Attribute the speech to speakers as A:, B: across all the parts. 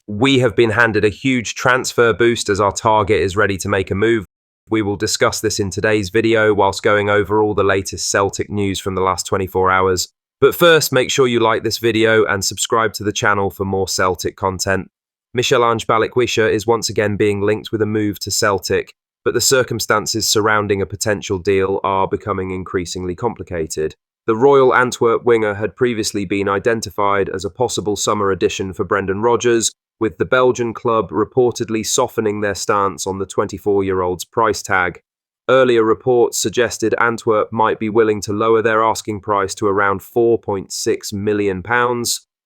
A: We have been handed a huge transfer boost as our target is ready to make a move. We will discuss this in today's video whilst going over all the latest Celtic news from the last 24 hours. But first, make sure you like this video and subscribe to the channel for more Celtic content. Michel-Ange Balikwisha is once again being linked with a move to Celtic, but the circumstances surrounding a potential deal are becoming increasingly complicated. The Royal Antwerp winger had previously been identified as a possible summer addition for Brendan Rodgers, with the Belgian club reportedly softening their stance on the 24-year-old's price tag. Earlier reports suggested Antwerp might be willing to lower their asking price to around £4.6 million,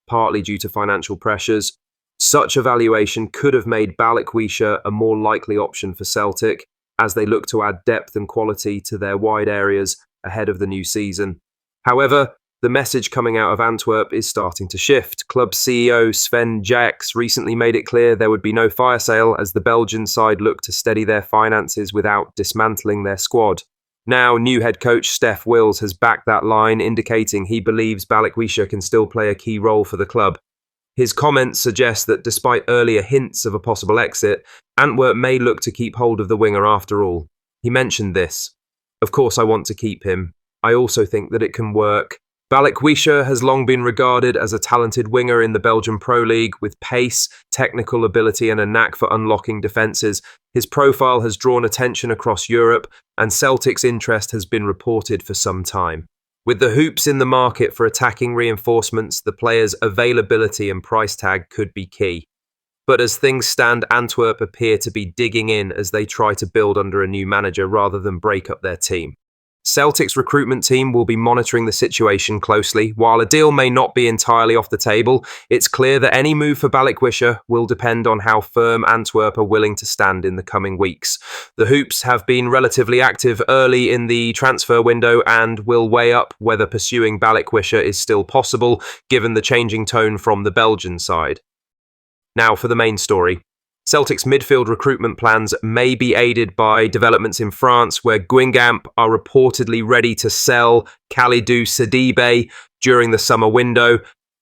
A: partly due to financial pressures. Such a valuation could have made Balikwisha a more likely option for Celtic, as they look to add depth and quality to their wide areas ahead of the new season. However, the message coming out of Antwerp is starting to shift. Club CEO Sven Jax recently made it clear there would be no fire sale as the Belgian side look to steady their finances without dismantling their squad. Now, new head coach Stef Wills has backed that line, indicating he believes Balikwisha can still play a key role for the club. His comments suggest that despite earlier hints of a possible exit, Antwerp may look to keep hold of the winger after all. He mentioned this: "Of course I want to keep him. I also think that it can work." Balikwisha has long been regarded as a talented winger in the Belgian Pro League with pace, technical ability and a knack for unlocking defences. His profile has drawn attention across Europe, and Celtic's interest has been reported for some time. With the hoops in the market for attacking reinforcements, the player's availability and price tag could be key. But as things stand, Antwerp appear to be digging in as they try to build under a new manager rather than break up their team. Celtic's recruitment team will be monitoring the situation closely. While a deal may not be entirely off the table, it's clear that any move for Balikwisha will depend on how firm Antwerp are willing to stand in the coming weeks. The Hoops have been relatively active early in the transfer window and will weigh up whether pursuing Balikwisha is still possible, given the changing tone from the Belgian side. Now for the main story. Celtic's midfield recruitment plans may be aided by developments in France, where Guingamp are reportedly ready to sell Kalidou Sidibe during the summer window.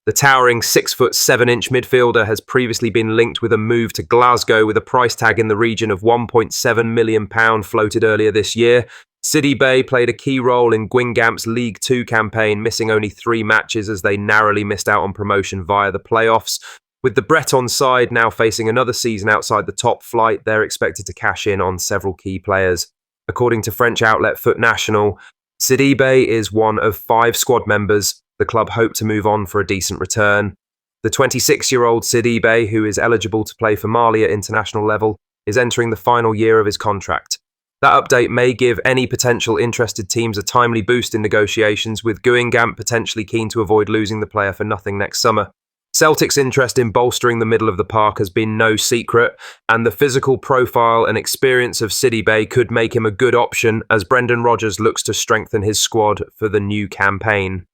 A: The towering 6'7" midfielder has previously been linked with a move to Glasgow with a price tag in the region of £1.7 million floated earlier this year. Sidibe played a key role in Guingamp's League Two campaign, missing only 3 matches as they narrowly missed out on promotion via the playoffs. With the Breton side now facing another season outside the top flight, they're expected to cash in on several key players. According to French outlet Foot National, Sidibe is one of 5 squad members the club hope to move on for a decent return. The 26-year-old Sidibe, who is eligible to play for Mali at international level, is entering the final year of his contract. That update may give any potential interested teams a timely boost in negotiations, with Guingamp potentially keen to avoid losing the player for nothing next summer. Celtic's interest in bolstering the middle of the park has been no secret, and the physical profile and experience of Sidibe could make him a good option as Brendan Rodgers looks to strengthen his squad for the new campaign.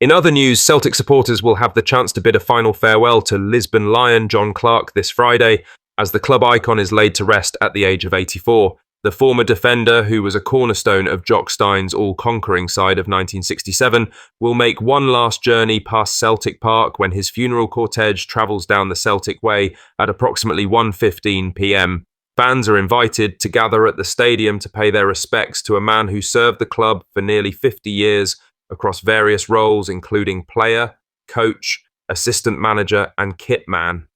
A: In other news, Celtic supporters will have the chance to bid a final farewell to Lisbon Lion John Clark this Friday, as the club icon is laid to rest at the age of 84. The former defender, who was a cornerstone of Jock Stein's all-conquering side of 1967, will make one last journey past Celtic Park when his funeral cortege travels down the Celtic Way at approximately 1:15 p.m. Fans are invited to gather at the stadium to pay their respects to a man who served the club for nearly 50 years across various roles, including player, coach, assistant manager and kit man.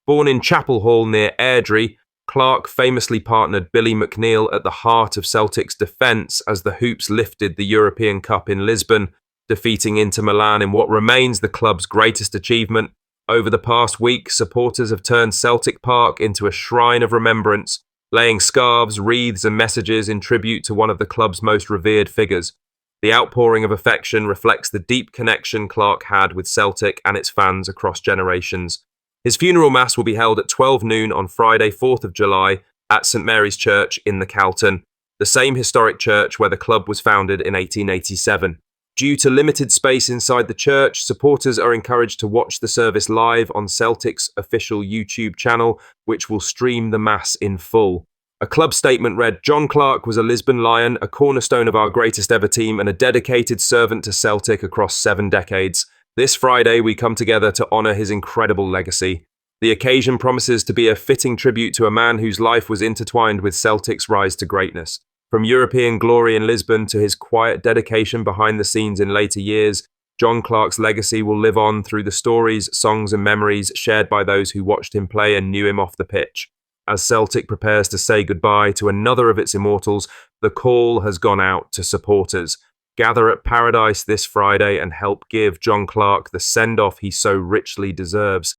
A: Born in Chapel Hall near Airdrie, Clark famously partnered Billy McNeil at the heart of Celtic's defence as the Hoops lifted the European Cup in Lisbon, defeating Inter Milan in what remains the club's greatest achievement. Over the past week, supporters have turned Celtic Park into a shrine of remembrance, laying scarves, wreaths and messages in tribute to one of the club's most revered figures. The outpouring of affection reflects the deep connection Clark had with Celtic and its fans across generations. His funeral mass will be held at 12 noon on Friday, 4th of July, at St Mary's Church in the Calton, the same historic church where the club was founded in 1887. Due to limited space inside the church, supporters are encouraged to watch the service live on Celtic's official YouTube channel, which will stream the mass in full. A club statement read, "John Clark was a Lisbon Lion, a cornerstone of our greatest ever team, and a dedicated servant to Celtic across 7 decades. This Friday, we come together to honour his incredible legacy. The occasion promises to be a fitting tribute to a man whose life was intertwined with Celtic's rise to greatness. From European glory in Lisbon to his quiet dedication behind the scenes in later years, John Clarke's legacy will live on through the stories, songs and memories shared by those who watched him play and knew him off the pitch. As Celtic prepares to say goodbye to another of its immortals, the call has gone out to supporters. Gather at Paradise this Friday and help give John Clarke the send-off he so richly deserves.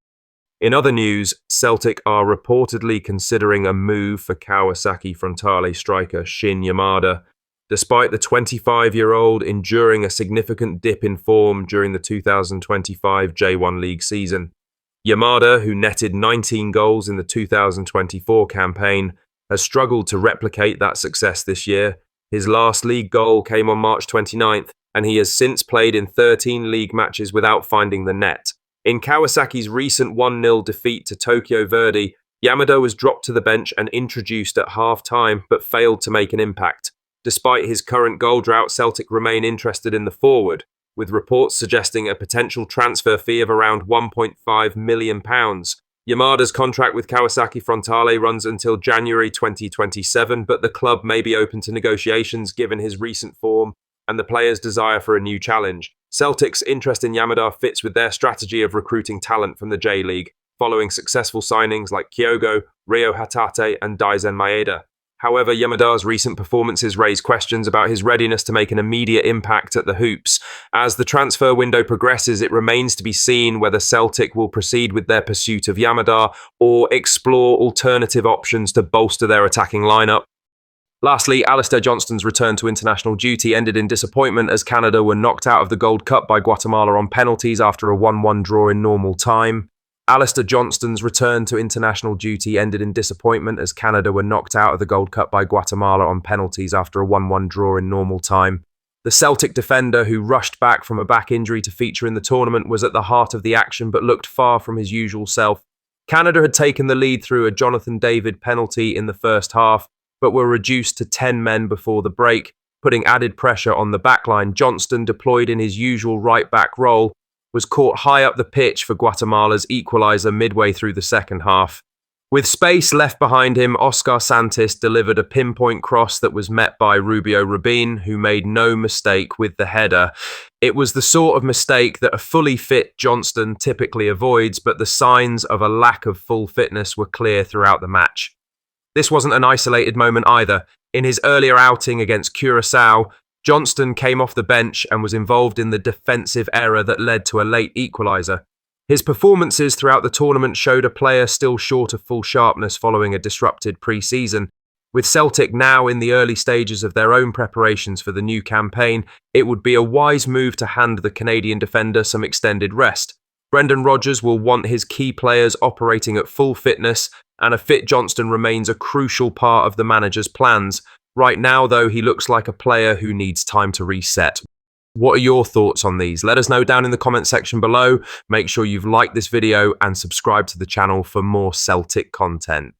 A: In other news, Celtic are reportedly considering a move for Kawasaki Frontale striker Shin Yamada. Despite the 25-year-old enduring a significant dip in form during the 2025 J1 League season. Yamada, who netted 19 goals in the 2024 campaign, has struggled to replicate that success this year. His last league goal came on March 29th, and he has since played in 13 league matches without finding the net. In Kawasaki's recent 1-0 defeat to Tokyo Verdy, Yamada was dropped to the bench and introduced at half-time, but failed to make an impact. Despite his current goal drought, Celtic remain interested in the forward, with reports suggesting a potential transfer fee of around £1.5 million. Yamada's contract with Kawasaki Frontale runs until January 2027, but the club may be open to negotiations given his recent form and the player's desire for a new challenge. Celtic's interest in Yamada fits with their strategy of recruiting talent from the J-League, following successful signings like Kyogo, Rio Hatate and Daizen Maeda. However, Yamada's recent performances raise questions about his readiness to make an immediate impact at the Hoops. As the transfer window progresses, it remains to be seen whether Celtic will proceed with their pursuit of Yamada or explore alternative options to bolster their attacking lineup. Lastly, Alistair Johnston's return to international duty ended in disappointment as Canada were knocked out of the Gold Cup by Guatemala on penalties after a 1-1 draw in normal time. Alistair Johnston's return to international duty ended in disappointment as Canada were knocked out of the Gold Cup by Guatemala on penalties after a 1-1 draw in normal time. The Celtic defender, who rushed back from a back injury to feature in the tournament, was at the heart of the action but looked far from his usual self. Canada had taken the lead through a Jonathan David penalty in the first half, but were reduced to 10 men before the break, putting added pressure on the backline. Johnston, deployed in his usual right-back role, was caught high up the pitch for Guatemala's equaliser midway through the second half. With space left behind him, Oscar Santis delivered a pinpoint cross that was met by Rubio Rubin, who made no mistake with the header. It was the sort of mistake that a fully fit Johnston typically avoids, but the signs of a lack of full fitness were clear throughout the match. This wasn't an isolated moment either. In his earlier outing against Curaçao, Johnston came off the bench and was involved in the defensive error that led to a late equaliser. His performances throughout the tournament showed a player still short of full sharpness following a disrupted pre-season. With Celtic now in the early stages of their own preparations for the new campaign, it would be a wise move to hand the Canadian defender some extended rest. Brendan Rodgers will want his key players operating at full fitness, and a fit Johnston remains a crucial part of the manager's plans. Right now, though, he looks like a player who needs time to reset. What are your thoughts on these? Let us know down in the comment section below. Make sure you've liked this video and subscribe to the channel for more Celtic content.